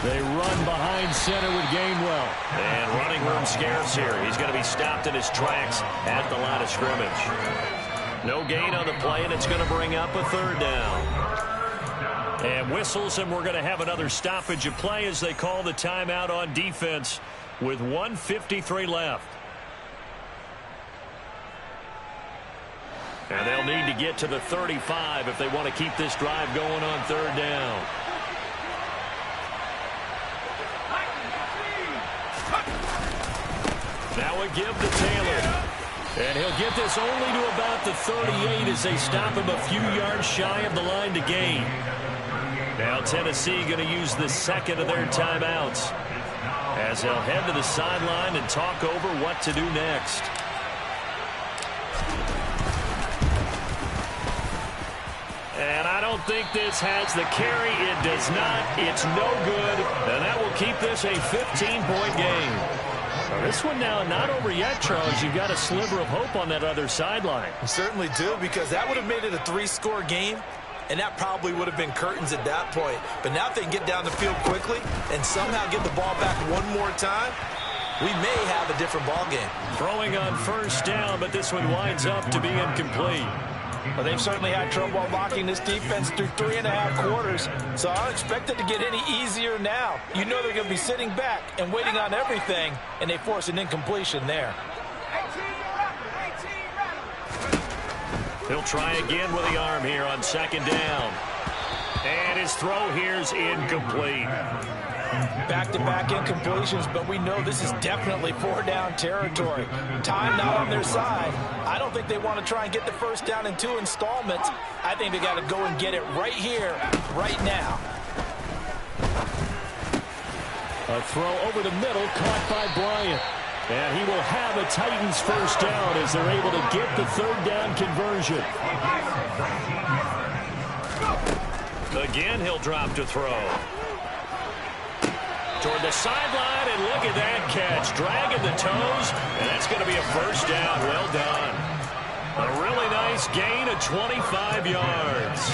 They run behind center with Gainwell. And running room scarce here. He's going to be stopped in his tracks at the line of scrimmage. No gain on the play, and it's going to bring up a 3rd down. And whistles, and we're going to have another stoppage of play as they call the timeout on defense with 1:53 left. And they'll need to get to the 35 if they want to keep this drive going on 3rd down. Now a give to Taylor. And he'll get this only to about the 38 as they stop him a few yards shy of the line to gain. Now Tennessee going to use the 2nd of their timeouts as they'll head to the sideline and talk over what to do next. And I don't think this has the carry. It does not. It's no good. And that will keep this a 15-point game. Well, this one now not over yet, Charles. You've got a sliver of hope on that other sideline. You certainly do, because that would have made it a 3-score game, and that probably would have been curtains at that point. But now if they can get down the field quickly and somehow get the ball back one more time, we may have a different ball game. Throwing on 1st down, but this one winds up to be incomplete. Well, they've certainly had trouble unlocking this defense through 3.5 quarters, so I don't expect it to get any easier now. You know they're going to be sitting back and waiting on everything, and they force an incompletion there. He'll try again with the arm here on 2nd down. And his throw here's incomplete. Back-to-back incompletions, but we know this is definitely 4-down territory. Time not on their side. I don't think they want to try and get the 1st down in 2 installments. I think they got to go and get it right here, right now. A throw over the middle, caught by Bryant. And he will have a Titans 1st down as they're able to get the 3rd down conversion. Again, he'll drop to throw. Toward the sideline, and look at that catch. Dragging the toes, and that's going to be a 1st down. Well done. A really nice gain of 25 yards.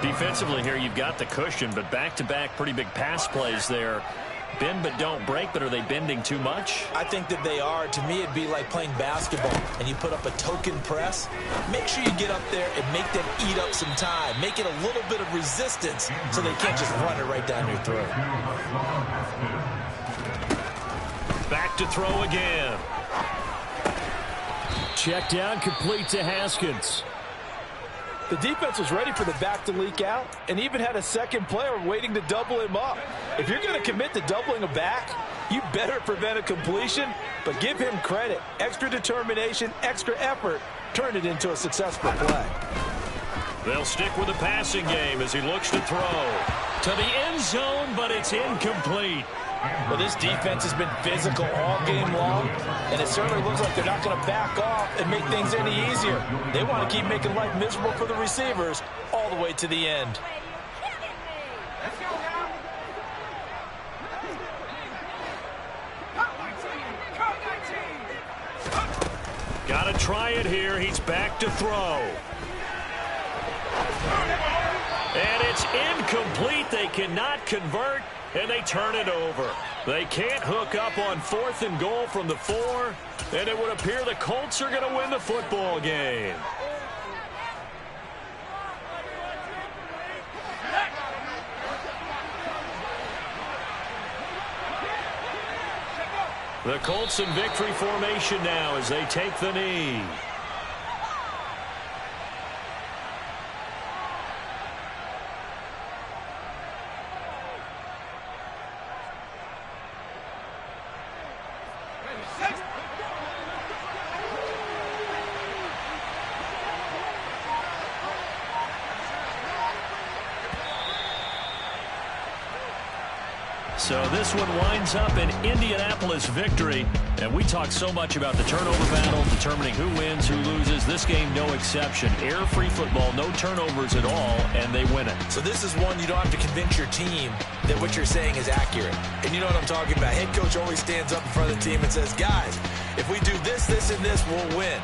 Defensively here, you've got the cushion, but back-to-back pretty big pass plays there. Bend but don't break, but are they bending too much? I think that they are. To me, it'd be like playing basketball, and you put up a token press. Make sure you get up there and make them eat up some time. Make it a little bit of resistance so they can't just run it right down your throat. Back to throw again. Check down, complete to Haskins. The defense was ready for the back to leak out and even had a 2nd player waiting to double him up. If you're going to commit to doubling a back, you better prevent a completion, but give him credit. Extra determination, extra effort, turn it into a successful play. They'll stick with the passing game as he looks to throw. To the end zone, but it's incomplete. Well, this defense has been physical all game long, and it certainly looks like they're not going to back off and make things any easier. They want to keep making life miserable for the receivers all the way to the end. Got to try it here. He's back to throw. And it's incomplete. They cannot convert, and they turn it over. They can't hook up on 4th and goal from the 4, and it would appear the Colts are going to win the football game. The Colts in victory formation now as they take the knee. So this one winds up an Indianapolis victory. And we talk so much about the turnover battle, determining who wins, who loses. This game, no exception. Error-free football, no turnovers at all, and they win it. So this is one you don't have to convince your team that what you're saying is accurate. And you know what I'm talking about. Head coach always stands up in front of the team and says, guys, if we do this, this, and this, we'll win.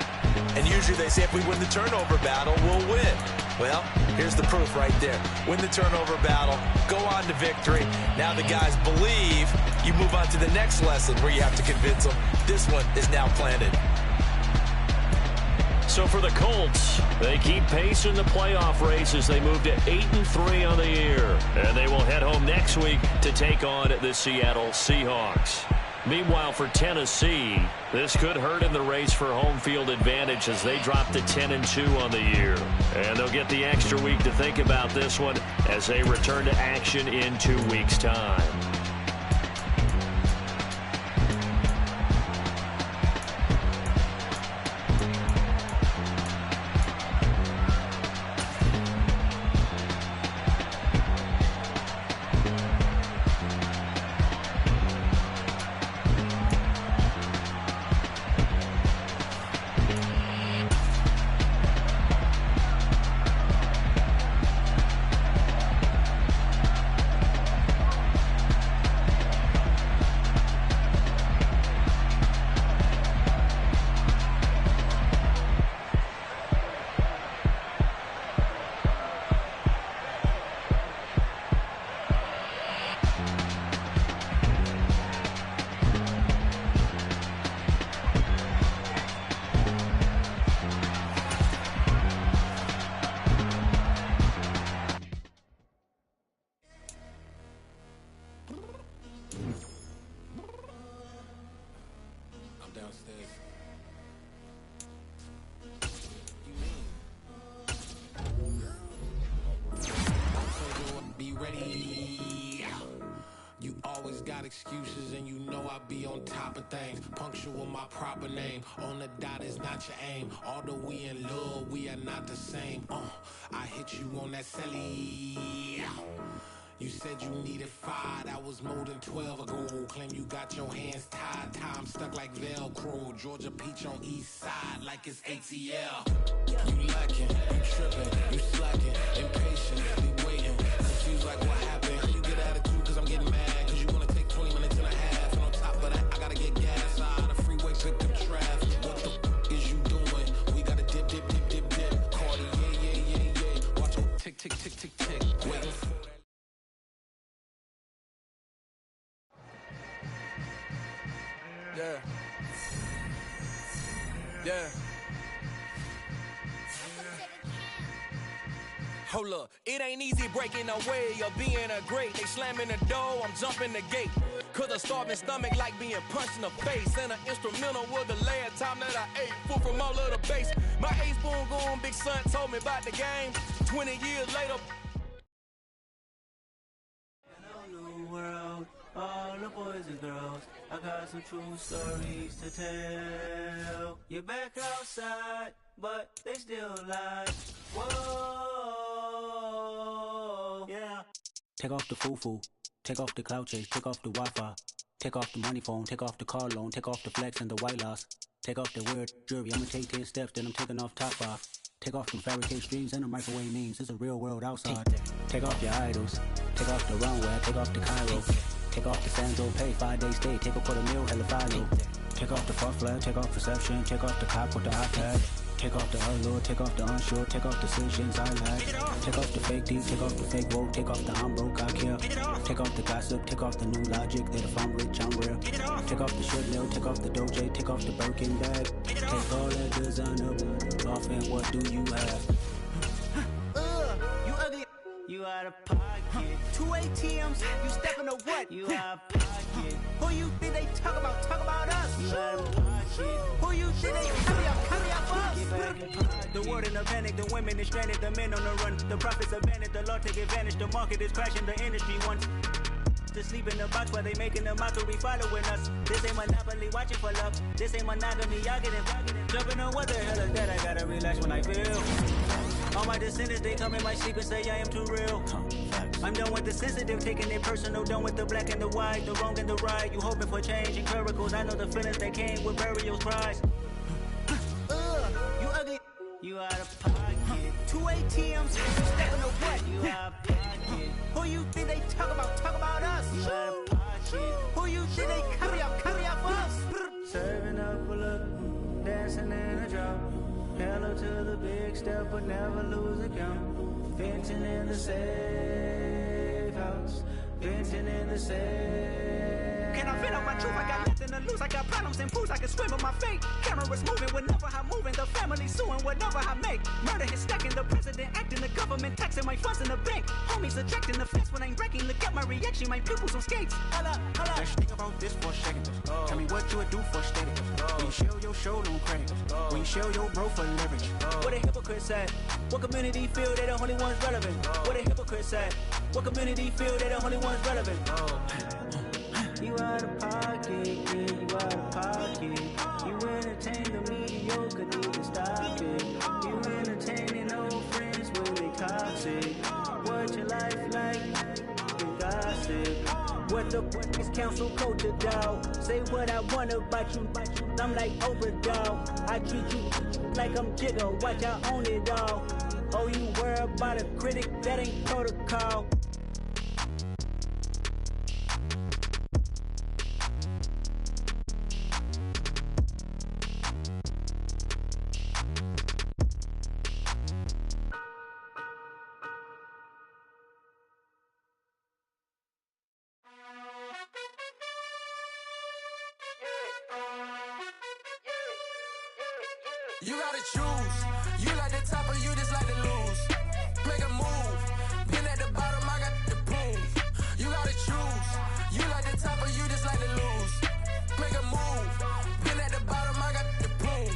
And usually they say if we win the turnover battle, we'll win. Well, here's the proof right there. Win the turnover battle, go on to victory. Now the guys believe. You move on to the next lesson where you have to convince them. This one is now planted. So for the Colts, they keep pace in the playoff race as they move to 8-3 on the year. And they will head home next week to take on the Seattle Seahawks. Meanwhile, for Tennessee, this could hurt in the race for home field advantage as they drop to 10-2 on the year. And they'll get the extra week to think about this one as they return to action in 2 weeks' time. Excuses and you know I be on top of things. Punctual my proper name. On the dot is not your aim. Although we in love, we are not the same. I hit you on that celly. You said you needed 5, that was more than 12 ago. Claim you got your hands tied, time stuck like Velcro. Georgia Peach on east side like it's ATL. You lacking, you tripping, you slacking, impatient, be waiting. Confused like what happened. You get attitude cause I'm getting mad. Cause you wanna take 20 minutes and a half. And on top of that, I gotta get gas out of the freeway, pick up traffic. What the is you doing? We gotta dip, dip, dip, dip, dip. Cardi, yeah. Watch it tick, tick, tick, tick, tick. Waiting for Yeah. Hold up, it ain't easy breaking away or being a great. They slamming the door, I'm jumping the gate. Cause a starving stomach like being punched in the face. And an instrumental was the last time that I ate food from all of the base. My A-spoon goon, big son told me about the game. 20 years later. Hello, new world, all the boys and girls. I got some true stories to tell. You're back outside, but they still lie. Whoa, yeah. Take off the foo-foo, take off the cloud chase, take off the Wi-Fi, take off the money phone, take off the car loan, take off the flex and the white loss, take off the weird jewelry. I'ma take 10 steps, then I'm taking off top off. Take off them fabricate streams and the microwave memes. It's a real world outside. Take off your idols, take off the runway, take off the Cairo. Take off the Sandro pay, 5-day stay, take a $250,000, hella follow. Take off the fuck flag, take off perception, take off the cop with the iPad. Take off the allure, take off the unsure, take off decisions I lack. Take off the fake deep, take off the fake woke, take off the I'm broke, I care. Take off the gossip, take off the new logic, that if I'm rich, I'm real. Take off the shit mill, take off the Doge, take off the Birkin bag. Take all that designer off and what do you have? You ugly. You out of pocket. 2 ATMs, you stepping to what? You out of pocket. Who you think they talk about? Talk about us. You out of pocket. Who you think they carry up us? Get back in pocket. The world in a panic, the women is stranded, the men on the run. The profits abandoned, the law take advantage. The market is crashing, the industry wants to sleep in the box while they making a mockery following us. This ain't monopoly, watching for love. This ain't monogamy, y'all getting jumping on what the hell is that? I gotta relax when I feel. All my descendants, they come in my sleep and say I am too real. I'm done with the sensitive, taking it personal. Done with the black and the white, the wrong and the right. You hoping for change and miracles. I know the feelings that came with burial cries. You ugly. You out of pocket. 2 ATMs, you stepping to what? You out of pocket. Who you think they talk about? Talk about us. You out of pocket. Who you think they carry up us? Serving up a look, dancing in a drop. Hello to the big step, but never lose a count. Venting in the safe house. Venting in the safe. Can I vent out my truth? I got nothing to lose. I got problems and fools. I can swim with my fate. Cameras moving whenever I'm moving. The family suing whatever I make. Murder is stacking. The president acting. The government taxing my funds in the bank. Homies attracting the fence when I'm wrecking. Look at my reaction. My pupils on skates. Holla. Let's think about this for a second. Tell me what you would do for status. When you show your show, don't credit. When you show your bro for leverage. What a hypocrite said. What community feel they the only ones relevant? What a hypocrite said. What community feel they the only ones relevant? You out of pocket, yeah, you out of pocket. You entertain the mediocre, need to stop it. You entertaining old friends when they toxic. What your life like? You gossip. What the is council culture, dog? Say what I want about you. I'm like overdog. I treat you like I'm Jigga. Watch I own it all. Oh, you worry about a critic? That ain't protocol. You gotta choose. You like the top or you just like to lose. Make a move. Been at the bottom, I got the proof. You gotta choose. You like the top or you just like to lose. Make a move. Been at the bottom, I got the proof.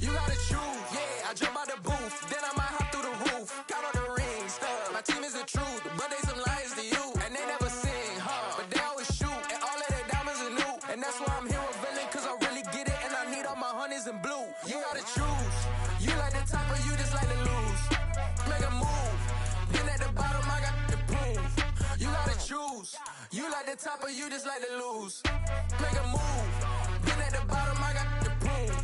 You gotta choose. Yeah, I jump out the booth. Then I might hop through the roof. Count on the rings. My team is the truth, but they some liars to you. And they never sing, but they always shoot. And all of their diamonds are new. And that's why I'm here with Villain, cause I really get it. And I need all my honeys in blue. You gotta choose. You like the top or you just like to lose. Make a move. Been at the bottom, I got the proof. You gotta choose. You like the top or you just like to lose. Make a move. Been at the bottom, I got the proof.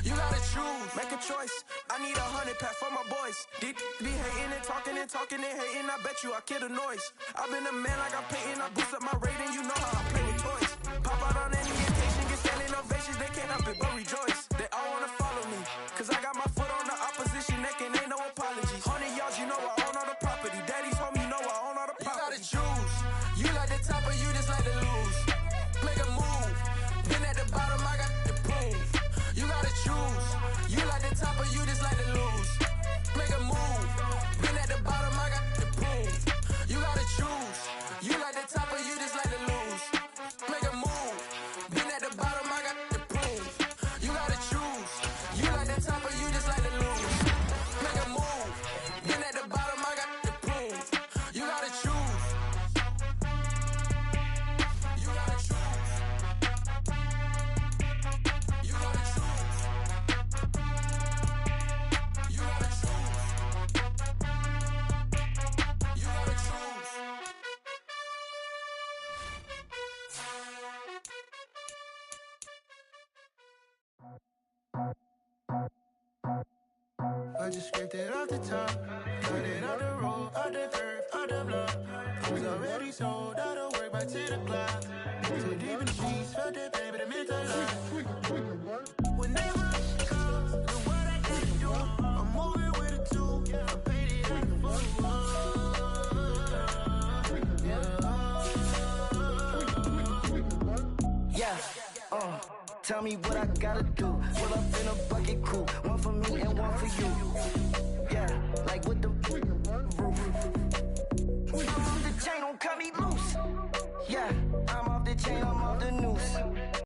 You gotta choose. Make a choice. I need 100 pack for my boys. Be hating and talking and hating. I bet you I kill the noise. I've been a man like I'm painting. I boost up my rating. You know how I play with toys. Pop out on any occasion, get standing ovations. They can't help it but rejoice. They all wanna follow me, cause I got my foot on the opposition neck and ain't no apologies. 100 yards, you know I own all the property. Daddy's home, you know I own all the property. You gotta choose. You like the top or you just like to lose. Make a move. Been at the bottom, I got the proof. You gotta choose. You like the top or you just like to lose. Make a move. Been at the bottom, I got the proof. You gotta choose. You like the top or you just like to lose. Make a move. Been at the bottom, I got the proof. You gotta choose. You like the top or you just like to lose. Make a move. Been at the bottom, I got the proof. You gotta choose. You gotta choose. You gotta choose. You gotta choose. You gotta choose. I just scraped it off the top, cut it out the road, out the curve, out the block. I was already sold, out of work by 10 o'clock. Too deep in the sheets, felt that pain, but it meant a lot. When they rush comes, the what I didn't do, I'm moving with a two. I paid it like a fool. Yeah, tell me what I gotta do. Pull up in a bucket crew, one for me and one for you. Yeah, like with the roof. Yeah, I'm off the chain, I'm